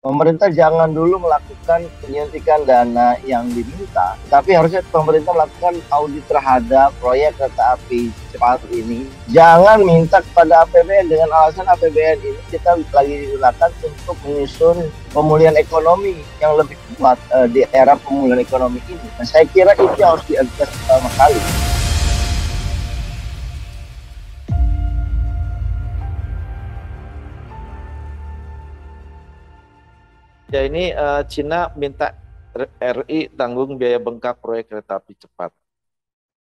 Pemerintah jangan dulu melakukan penyuntikan dana yang diminta, tapi harusnya pemerintah melakukan audit terhadap proyek kereta api cepat ini. Jangan minta kepada APBN dengan alasan APBN ini kita lagi digunakan untuk menyusun pemulihan ekonomi yang lebih kuat di era pemulihan ekonomi ini. Nah, saya kira itu yang harus diadres pertama kali. Ya ini Cina minta RI tanggung biaya bengkak proyek kereta api cepat.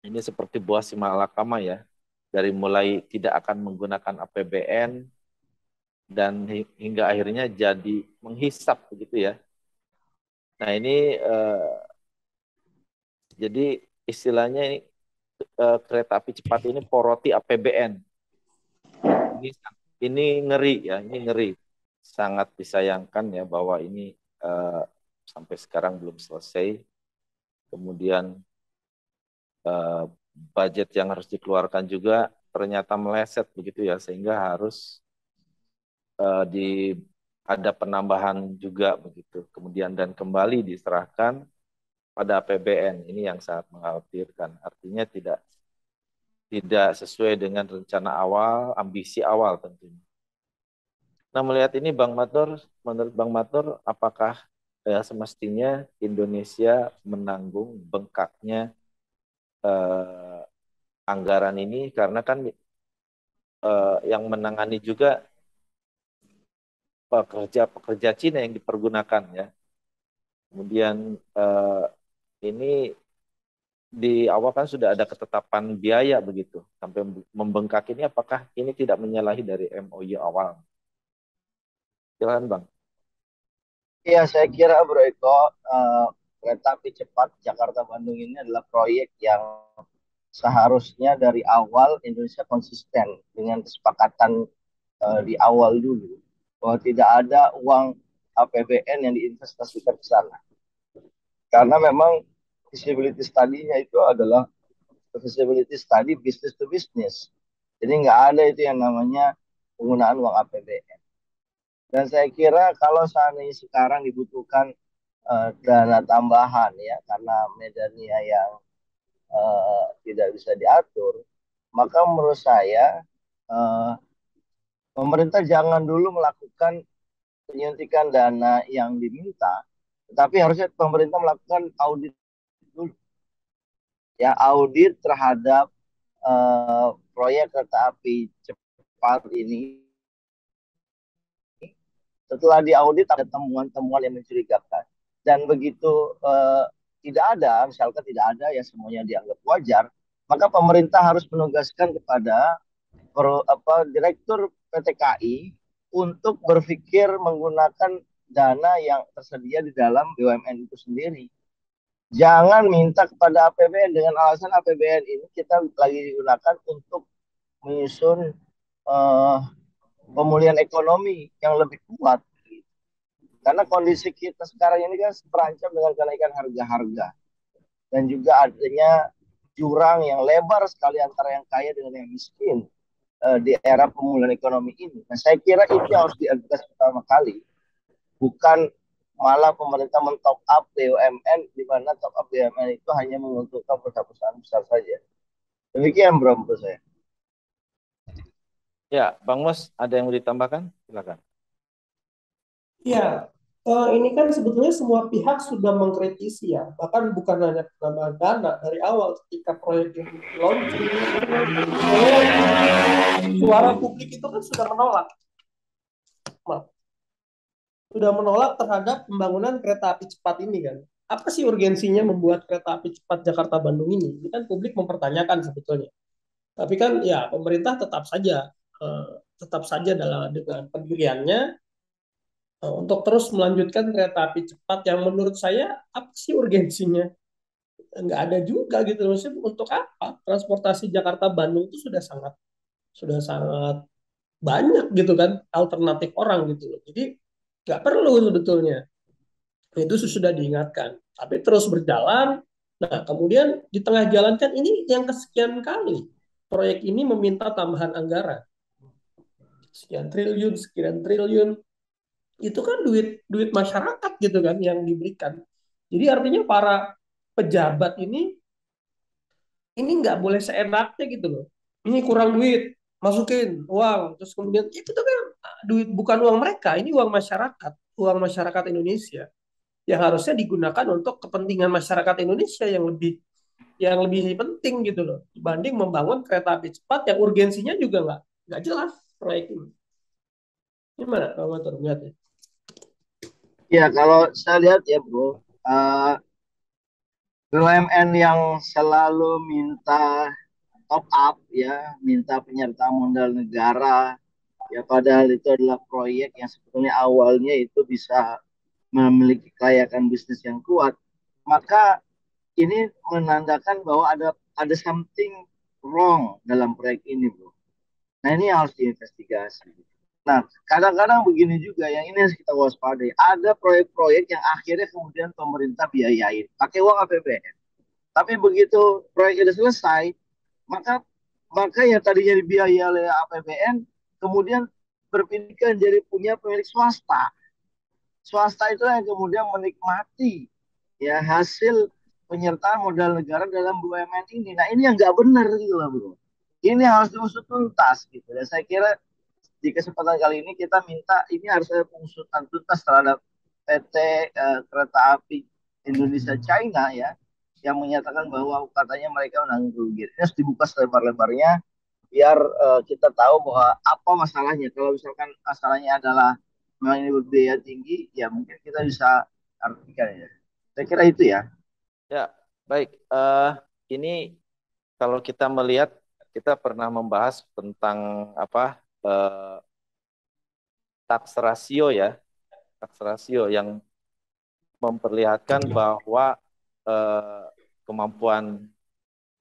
Ini seperti buah si malakama ya. Dari mulai tidak akan menggunakan APBN dan hingga akhirnya jadi menghisap begitu ya. Nah ini jadi istilahnya ini kereta api cepat ini poroti APBN. Ini ini ngeri ya, ini ngeri. Sangat disayangkan ya bahwa ini sampai sekarang belum selesai. Kemudian budget yang harus dikeluarkan juga ternyata meleset begitu ya, sehingga harus di ada penambahan juga begitu. Kemudian dan kembali diserahkan pada APBN. Ini yang sangat mengkhawatirkan. Artinya tidak sesuai dengan rencana awal, ambisi awal tentunya. Nah, melihat ini menurut Bang Matur, apakah semestinya Indonesia menanggung bengkaknya anggaran ini, karena kan yang menangani juga pekerja-pekerja Cina yang dipergunakan ya. Kemudian ini di awal kan sudah ada ketetapan biaya begitu sampai membengkak ini, apakah ini tidak menyalahi dari MOU awal? Silakan Bang. Iya, saya kira Bro Eko, kereta api cepat Jakarta-Bandung ini adalah proyek yang seharusnya dari awal Indonesia konsisten dengan kesepakatan di awal dulu bahwa tidak ada uang APBN yang diinvestasikan ke sana. Karena memang feasibility study-nya itu adalah feasibility study business to business. Jadi nggak ada itu yang namanya penggunaan uang APBN. Dan saya kira kalau seandainya sekarang dibutuhkan dana tambahan ya karena medannya yang tidak bisa diatur, maka menurut saya uh, pemerintah jangan dulu melakukan penyuntikan dana yang diminta, tetapi harusnya pemerintah melakukan audit dulu, ya audit terhadap proyek kereta api cepat ini. Setelah diaudit ada temuan-temuan yang mencurigakan dan begitu tidak ada, misalkan tidak ada ya semuanya dianggap wajar, maka pemerintah harus menugaskan kepada direktur PT KAI untuk berpikir menggunakan dana yang tersedia di dalam BUMN itu sendiri. Jangan minta kepada APBN dengan alasan APBN ini kita lagi digunakan untuk menyusun uh, pemulihan ekonomi yang lebih kuat. Karena kondisi kita sekarang ini kan terancam dengan kenaikan harga-harga dan juga adanya jurang yang lebar sekali antara yang kaya dengan yang miskin di era pemulihan ekonomi ini. Nah, saya kira itu yang harus diadres pertama kali, bukan malah pemerintah men-top up BUMN di mana top up BUMN itu hanya menguntungkan perusahaan-perusahaan besar saja. Demikian bro menurut saya. Ya, Bang Mus, ada yang mau ditambahkan? Silakan. Ya, ini kan sebetulnya semua pihak sudah mengkritisi ya, bahkan bukan hanya penambahan dana dari awal ketika proyek ini launching, suara publik itu kan sudah menolak, terhadap pembangunan kereta api cepat ini kan. Apa sih urgensinya membuat kereta api cepat Jakarta Bandung ini? Ini kan publik mempertanyakan sebetulnya. Tapi kan ya pemerintah tetap saja dengan pendiriannya untuk terus melanjutkan kereta api cepat yang menurut saya apa sih urgensinya? Nggak ada juga gitu. Maksudnya untuk apa? Transportasi Jakarta Bandung itu sudah sangat banyak gitu kan alternatif orang gitu loh. Jadi nggak perlu sebetulnya. Itu sudah diingatkan. Tapi terus berjalan. Nah kemudian di tengah jalan kan ini yang kesekian kali proyek ini meminta tambahan anggaran. Sekian triliun. itu kan duit masyarakat gitu kan yang diberikan. Jadi artinya para pejabat ini nggak boleh seenaknya gitu loh. Ini kurang duit, masukin uang, terus kemudian itu tuh kan duit bukan uang mereka, ini uang masyarakat Indonesia yang harusnya digunakan untuk kepentingan masyarakat Indonesia yang lebih penting gitu loh dibanding membangun kereta api cepat yang urgensinya juga nggak jelas proyek ini. Gimana kalau menurut melihatnya? Ya, kalau saya lihat ya bro, BUMN yang selalu minta top up ya, minta penyertaan modal negara, ya padahal itu adalah proyek yang sebetulnya awalnya itu bisa memiliki kelayakan bisnis yang kuat, maka ini menandakan bahwa ada something wrong dalam proyek ini, bro. Nah, ini yang harus diinvestigasi. Nah, kadang-kadang begini juga, yang ini harus kita waspadai. Ada proyek-proyek yang akhirnya kemudian pemerintah biayain, pakai uang APBN. Tapi begitu proyek itu selesai, maka maka yang tadinya dibiayai oleh APBN, kemudian berpindah jadi punya pemilik swasta. Swasta itu yang kemudian menikmati ya hasil penyertaan modal negara dalam BUMN ini. Nah, ini yang nggak benar gitu loh, bro. Ini harus diusut tuntas gitu. Dan saya kira di kesempatan kali ini kita minta ini harus ada pengusutan tuntas terhadap PT Kereta Api Indonesia China ya, yang menyatakan bahwa katanya mereka menanggung kerugian. Ini harus dibuka selebar-lebarnya biar kita tahu bahwa apa masalahnya. Kalau misalkan masalahnya adalah memang ini berbiaya tinggi, ya mungkin kita bisa artikan ya. Saya kira itu ya. Ya, baik. Ini kalau kita melihat, kita pernah membahas tentang apa tax ratio ya, tax ratio yang memperlihatkan bahwa eh, kemampuan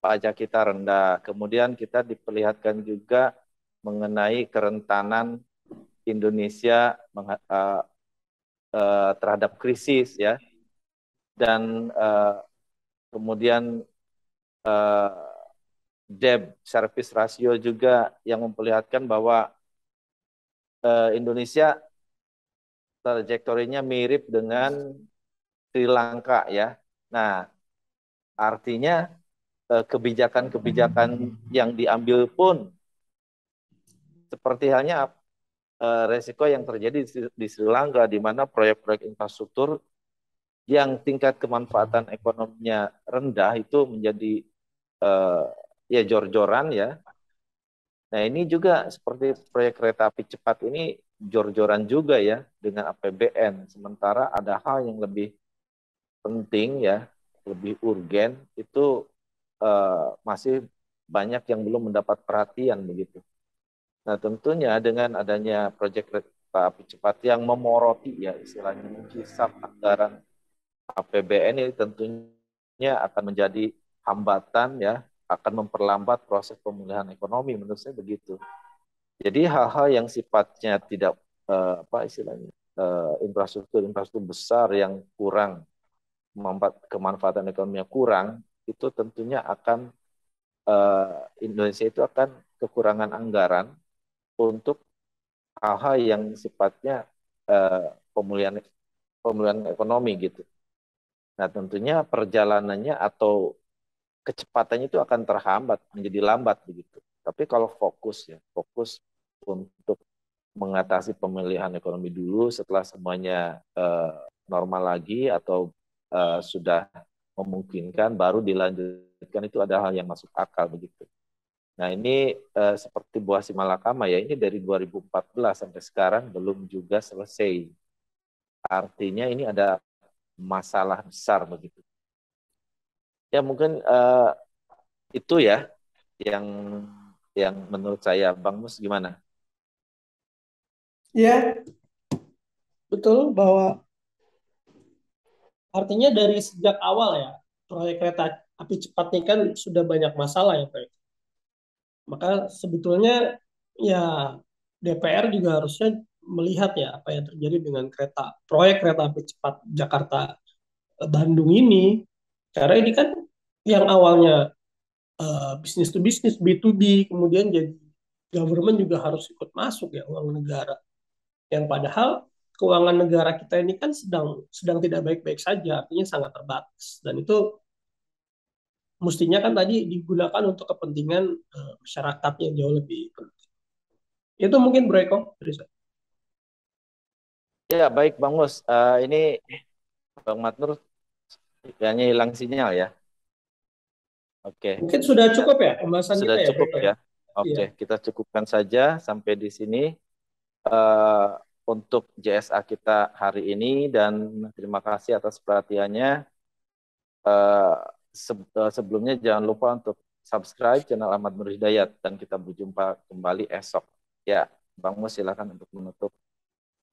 pajak kita rendah. Kemudian kita diperlihatkan juga mengenai kerentanan Indonesia terhadap krisis ya, dan kemudian eh, debt service ratio juga yang memperlihatkan bahwa Indonesia trajektorinya mirip dengan Sri Lanka ya. Nah, artinya kebijakan-kebijakan yang diambil pun seperti halnya resiko yang terjadi di Sri Lanka, di mana proyek-proyek infrastruktur yang tingkat kemanfaatan ekonominya rendah itu menjadi uh, ya jor-joran ya. Nah, ini juga seperti proyek kereta api cepat ini jor-joran juga ya dengan APBN. Sementara ada hal yang lebih penting ya, lebih urgen itu masih banyak yang belum mendapat perhatian begitu. Nah, tentunya dengan adanya proyek kereta api cepat yang memoroti ya istilahnya menghisap anggaran APBN ini tentunya akan menjadi hambatan ya, akan memperlambat proses pemulihan ekonomi menurut saya begitu. Jadi hal-hal yang sifatnya tidak apa istilahnya infrastruktur besar yang kurang kemanfaatan ekonominya kurang, itu tentunya akan Indonesia itu akan kekurangan anggaran untuk hal-hal yang sifatnya pemulihan pemulihan ekonomi gitu. Nah, tentunya perjalanannya atau kecepatannya itu akan terhambat, menjadi lambat begitu. Tapi kalau fokus untuk mengatasi pemulihan ekonomi dulu setelah semuanya normal lagi atau sudah memungkinkan, baru dilanjutkan, itu ada hal yang masuk akal begitu. Nah, ini seperti buah si malakama ya, ini dari 2014 sampai sekarang belum juga selesai. Artinya ini ada masalah besar begitu. Ya mungkin itu ya yang menurut saya. Bang Mus gimana? Ya, betul bahwa artinya dari sejak awal ya proyek kereta api cepat ini kan sudah banyak masalah ya Pak. Maka sebetulnya ya DPR juga harusnya melihat ya apa yang terjadi dengan proyek kereta api cepat Jakarta Bandung ini. Karena ini kan yang awalnya bisnis to bisnis B2B kemudian jadi government juga harus ikut masuk ya uang negara. Yang padahal keuangan negara kita ini kan sedang tidak baik-baik saja, artinya sangat terbatas. Dan itu mestinya kan tadi digunakan untuk kepentingan masyarakat yang jauh lebih penting. Itu mungkin Bro Eko dari saya. Ya, baik Bang Mus. Ini Bang Matnur kayaknya hilang sinyal ya. Oke. Mungkin sudah cukup ya pembahasan Sudah kita ya, cukup Bro Eko? ya. Oke, Iya. kita cukupkan saja sampai di sini eh, untuk JSA kita hari ini, dan terima kasih atas perhatiannya. Sebelumnya jangan lupa untuk subscribe channel Ahmad Nur Hidayat, dan kita berjumpa kembali esok. Ya, Bang Mus silakan untuk menutup.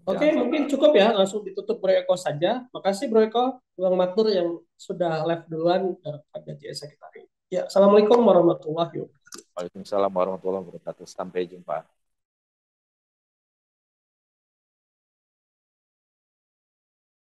Oke, Jangan mungkin sampai. cukup ya, langsung ditutup Bro Eko saja. Makasih Bro Eko, Bang Matur yang sudah live duluan pada JSA kita hari ini. Ya, Assalamualaikum warahmatullahi wabarakatuh. Waalaikumsalam warahmatullahi wabarakatuh. Sampai jumpa.